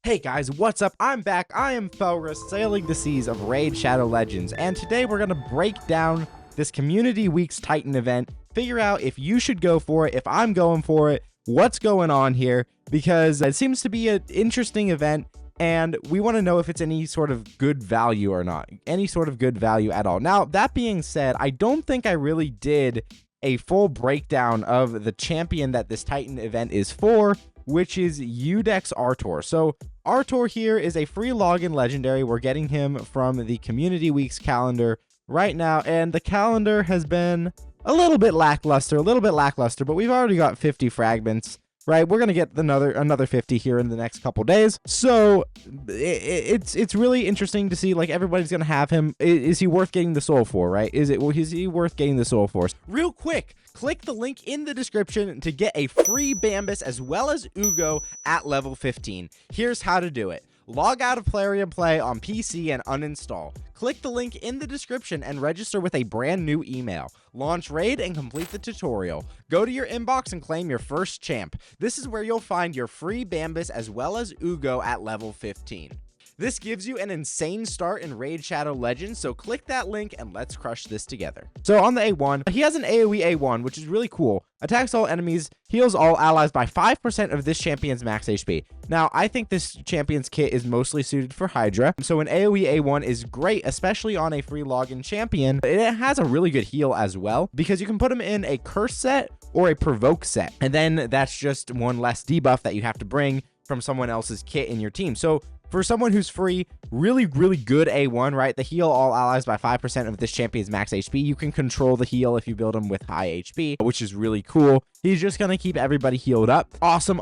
Hey guys, what's up? I'm back. I am Felrus, sailing the seas of Raid Shadow Legends, and today we're going to break down this Community Weeks Titan event, figure out if you should go for it, if I'm going for it, what's going on here, because it seems to be an interesting event, and we want to know if it's any sort of good value or not, any sort of good value at all. Now, that being said, I don't think I really did a full breakdown of the champion that this Titan event is for, which is Iudex Artor. So Artor here is a free login legendary. We're getting him from the Community Weeks calendar right now, and the calendar has been a little bit lackluster, but we've already got 50 fragments, right? We're gonna get another 50 here in the next couple days. So it's really interesting to see, like, everybody's gonna have him. Is he worth getting the soul for, right? Is he worth getting the soul for? Real quick, click the link in the description to get a free Bambus as well as Ugo at level 15. Here's how to do it. Log out of Plarium Play on PC and uninstall. Click the link in the description and register with a brand new email. Launch Raid and complete the tutorial. Go to your inbox and claim your first champ. This is where you'll find your free Bambus as well as Ugo at level 15. This gives you an insane start in Raid Shadow Legends, so click that link and let's crush this together. So on the A1, he has an AoE A1, which is really cool. Attacks all enemies, heals all allies by 5% of this champion's max HP. Now, I think this champion's kit is mostly suited for Hydra, so an AoE A1 is great, especially on a free login champion. It has a really good heal as well, because you can put him in a curse set or a provoke set, and then that's just one less debuff that you have to bring from someone else's kit in your team. So for someone who's free, really good A1, right? The heal all allies by 5% of this champion's max HP. You can control the heal if you build him with high HP, which is really cool. He's just going to keep everybody healed up. Awesome.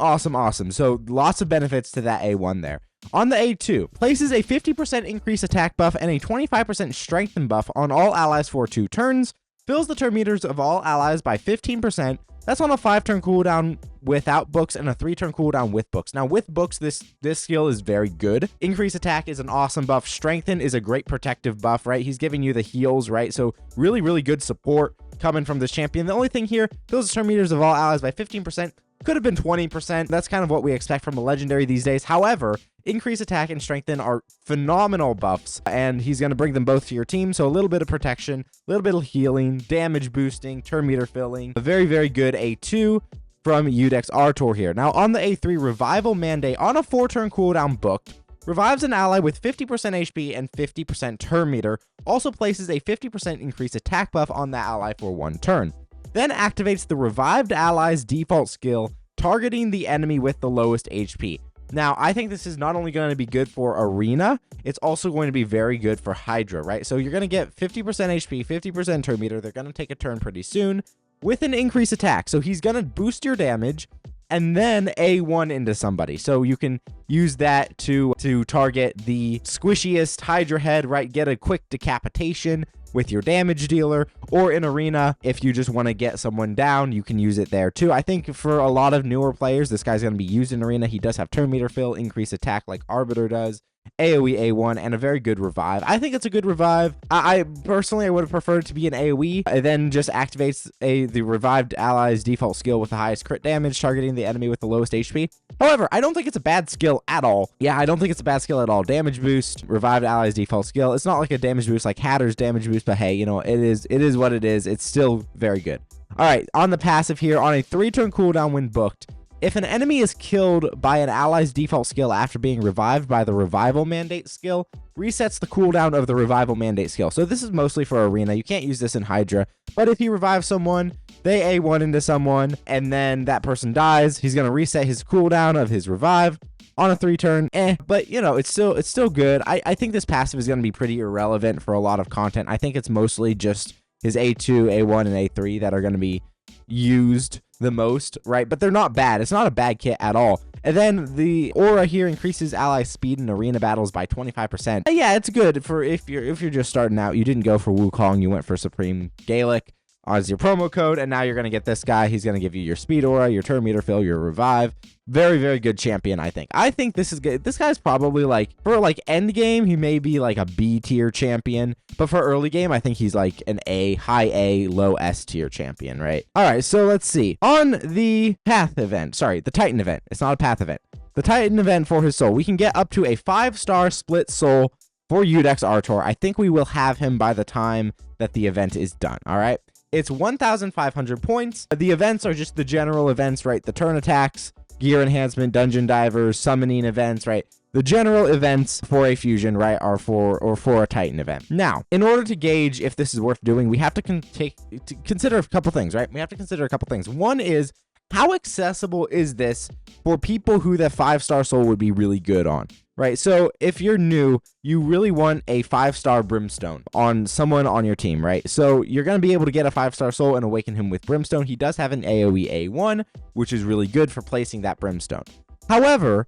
So lots of benefits to that A1 there. On the A2, places a 50% increase attack buff and a 25% strengthen buff on all allies for 2 turns. Fills the turn meters of all allies by 15%. That's on a 5-turn cooldown without books and a 3-turn cooldown with books. Now, with books, this skill is very good. Increase attack is an awesome buff. Strengthen is a great protective buff, right? He's giving you the heals, right? So really good support coming from this champion. The only thing here, fills the turn meters of all allies by 15%. Could have been 20%. That's kind of what we expect from a legendary these days. However, increase attack and strengthen are phenomenal buffs, and he's going to bring them both to your team. So a little bit of protection, a little bit of healing, damage boosting, turn meter filling. A very good A2 from Iudex Artor here. Now on the A3, Revival Mandate on a 4-turn cooldown booked. Revives an ally with 50% HP and 50% turn meter. Also places a 50% increased attack buff on that ally for 1 turn. Then activates the revived ally's default skill, targeting the enemy with the lowest HP. Now, I think this is not only going to be good for Arena, it's also going to be very good for Hydra, right? So you're going to get 50% HP, 50% turn meter. They're going to take a turn pretty soon with an increased attack. So he's going to boost your damage and then A1 into somebody. So you can use that to target the squishiest Hydra head, right? Get a quick decapitation with your damage dealer, or in Arena, if you just want to get someone down, you can use it there too. I think for a lot of newer players, this guy's going to be used in Arena. He does have turn meter fill, increase attack like Arbiter does, AoE A1, and a very good revive. I think it's a good revive. I personally, I would have preferred it to be an AoE. It then just activates the revived ally's default skill with the highest crit damage, targeting the enemy with the lowest HP. However, I don't think it's a bad skill at all. Yeah, I don't think it's a bad skill at all. Damage boost, revived ally's default skill. It's not like a damage boost like Hatter's damage boost, but hey, you know, it is what it is. It's still very good. All right, on the passive here, on a 3-turn cooldown when booked, if an enemy is killed by an ally's default skill after being revived by the Revival Mandate skill, resets the cooldown of the Revival Mandate skill. So this is mostly for Arena. You can't use this in Hydra, but if you revive someone, they A1 into someone, and then that person dies, he's going to reset his cooldown of his revive on a 3-turn. But you know, it's still good. I think this passive is going to be pretty irrelevant for a lot of content. I think it's mostly just his A2, A1, and A3 that are going to be used the most, right? But they're not bad. It's not a bad kit at all. And then the aura here increases ally speed in arena battles by 25%. Yeah, it's good for if you're just starting out. You didn't go for Wukong, you went for Supreme Gaelic as your promo code, and now you're going to get this guy. He's going to give you your speed aura, your turn meter fill, your revive. Very good champion, I think. I think this is good. This guy's probably like, for like end game, he may be like a B tier champion, but for early game, I think he's like an A, high A, low S tier champion, right? All right, so let's see. On the Path event, sorry, the Titan event. It's not a Path event. the Titan event for his soul. We can get up to a 5-star split soul for Iudex Artor. I think we will have him by the time that the event is done, all right? It's 1,500 points. The events are just the general events, right? The turn attacks, gear enhancement, dungeon divers, summoning events, right? The general events for a fusion, right, are for a Titan event. Now, in order to gauge if this is worth doing, we have to consider a couple things, right? We have to consider a couple things. One is, how accessible is this for people who the 5-star soul would be really good on, right? So if you're new, you really want a 5-star brimstone on someone on your team, right? So you're going to be able to get a 5-star soul and awaken him with brimstone. He does have an AoE A1, which is really good for placing that brimstone. However,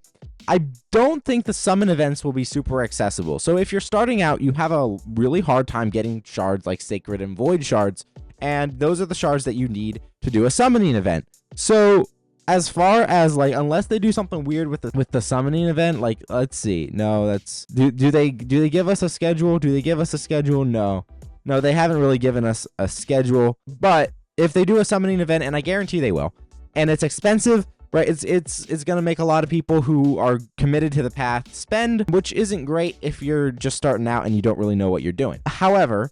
I don't think the summon events will be super accessible. So if you're starting out, you have a really hard time getting shards like Sacred and Void shards, and those are the shards that you need to do a summoning event. So as far as, like, unless they do something weird with the summoning event, like, let's see. No, that's do they give us a schedule? Do they give us a schedule? No, they haven't really given us a schedule. But if they do a summoning event, and I guarantee they will, and it's expensive, right? It's gonna make a lot of people who are committed to the path spend, which isn't great if you're just starting out and you don't really know what you're doing. However,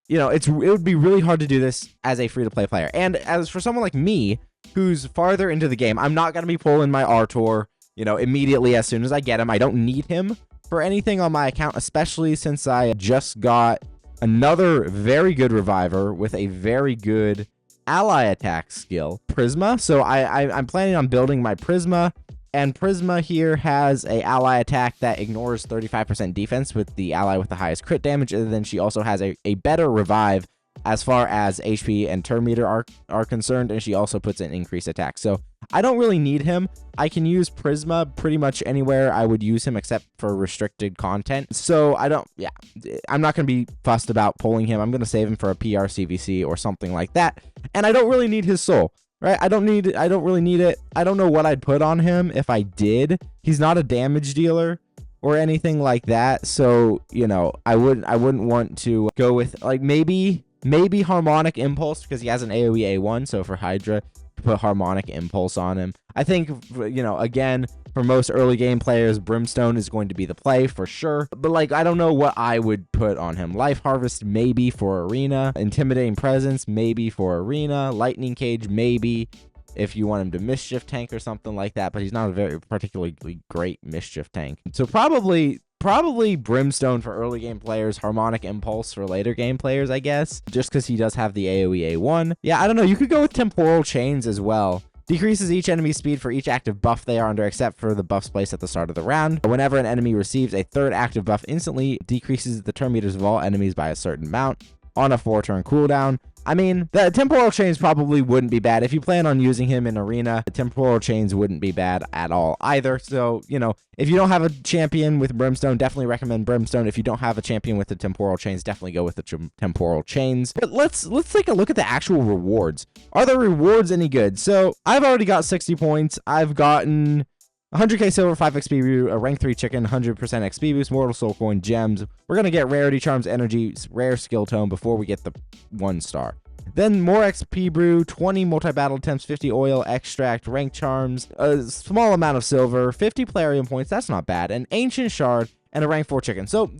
you know, it would be really hard to do this as a free-to-play player. And as for someone like me, who's farther into the game, I'm not going to be pulling my Artor, you know, immediately as soon as I get him. I don't need him for anything on my account, especially since I just got another very good reviver with a very good ally attack skill, Prisma. So I'm planning on building my Prisma, and Prisma here has a ally attack that ignores 35% defense with the ally with the highest crit damage, and then she also has a better revive as far as HP and turn meter are concerned, and she also puts an increased attack. So I don't really need him. I can use Prisma pretty much anywhere I would use him except for restricted content. So I'm not going to be fussed about pulling him. I'm going to save him for a PR CVC or something like that. And I don't really need his soul, right? I don't really need it. I don't know what I'd put on him if I did. He's not a damage dealer or anything like that. So, you know, I wouldn't want to go with, like, maybe Harmonic Impulse, because he has an AoE A1, so for Hydra, put Harmonic Impulse on him. I think, you know, again, for most early game players, Brimstone is going to be the play for sure. But, like, I don't know what I would put on him. Life Harvest, maybe for Arena. Intimidating Presence, maybe for Arena. Lightning Cage, maybe if you want him to Mischief Tank or something like that. But he's not a very particularly great Mischief Tank. So probably Brimstone for early game players, Harmonic Impulse for later game players, I guess, just because he does have the AoE A1. Yeah, I don't know. You could go with Temporal Chains as well. Decreases each enemy's speed for each active buff they are under, except for the buffs placed at the start of the round. Whenever an enemy receives a third active buff instantly, decreases the turn meters of all enemies by a certain amount on a 4-turn cooldown. I mean, the Temporal Chains probably wouldn't be bad. If you plan on using him in Arena, the Temporal Chains wouldn't be bad at all either. So, you know, if you don't have a champion with Brimstone, definitely recommend Brimstone. If you don't have a champion with the Temporal Chains, definitely go with the Temporal Chains. But let's take a look at the actual rewards. Are the rewards any good? So, I've already got 60 points. I've gotten 100k silver, 5 XP brew, a rank 3 chicken, 100% XP boost, mortal soul coin, gems. We're going to get rarity charms, energy, rare skill tome before we get the 1-star. Then more XP brew, 20 multi-battle attempts, 50 oil, extract, rank charms, a small amount of silver, 50 Plarium points, that's not bad, an ancient shard, and a rank 4 chicken. So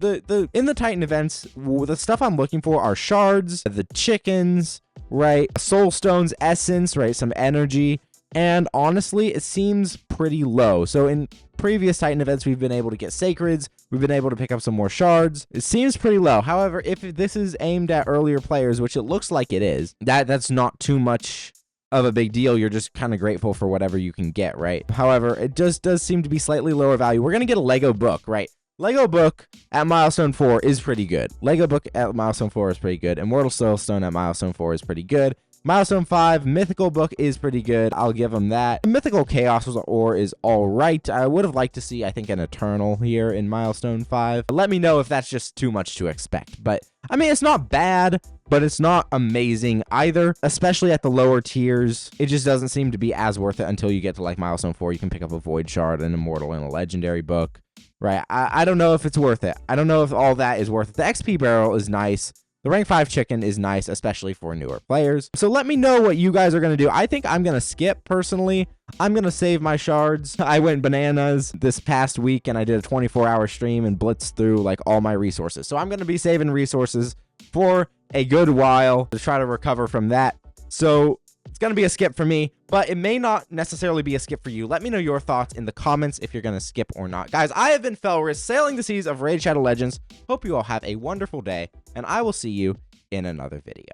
in the Titan events, the stuff I'm looking for are shards, the chickens, right, soul stones, essence, right, some energy. And honestly, it seems pretty low. So in previous Titan events, we've been able to get sacreds. We've been able to pick up some more shards. It seems pretty low. However, if this is aimed at earlier players, which it looks like it is, that's not too much of a big deal. You're just kind of grateful for whatever you can get, right? However, it just does seem to be slightly lower value. We're going to get a Lego book, right? Lego book at milestone 4 is pretty good. Lego book at milestone 4 is pretty good. Immortal Soulstone at milestone 4 is pretty good. Milestone 5, Mythical Book is pretty good. I'll give them that. Mythical Chaos Ore is all right. I would have liked to see, I think, an Eternal here in Milestone 5. Let me know if that's just too much to expect. But, I mean, it's not bad, but it's not amazing either, especially at the lower tiers. It just doesn't seem to be as worth it until you get to, like, Milestone 4. You can pick up a Void Shard, an Immortal, and a Legendary Book, right? I don't know if it's worth it. I don't know if all that is worth it. The XP Barrel is nice. The rank 5 chicken is nice, especially for newer players. So let me know what you guys are going to do. I think I'm going to skip, personally. I'm going to save my shards. I went bananas this past week and I did a 24-hour stream and blitzed through like all my resources. So I'm going to be saving resources for a good while to try to recover from that. So it's going to be a skip for me, but it may not necessarily be a skip for you. Let me know your thoughts in the comments if you're going to skip or not. Guys, I have been Felris, sailing the seas of Raid Shadow Legends. Hope you all have a wonderful day, and I will see you in another video.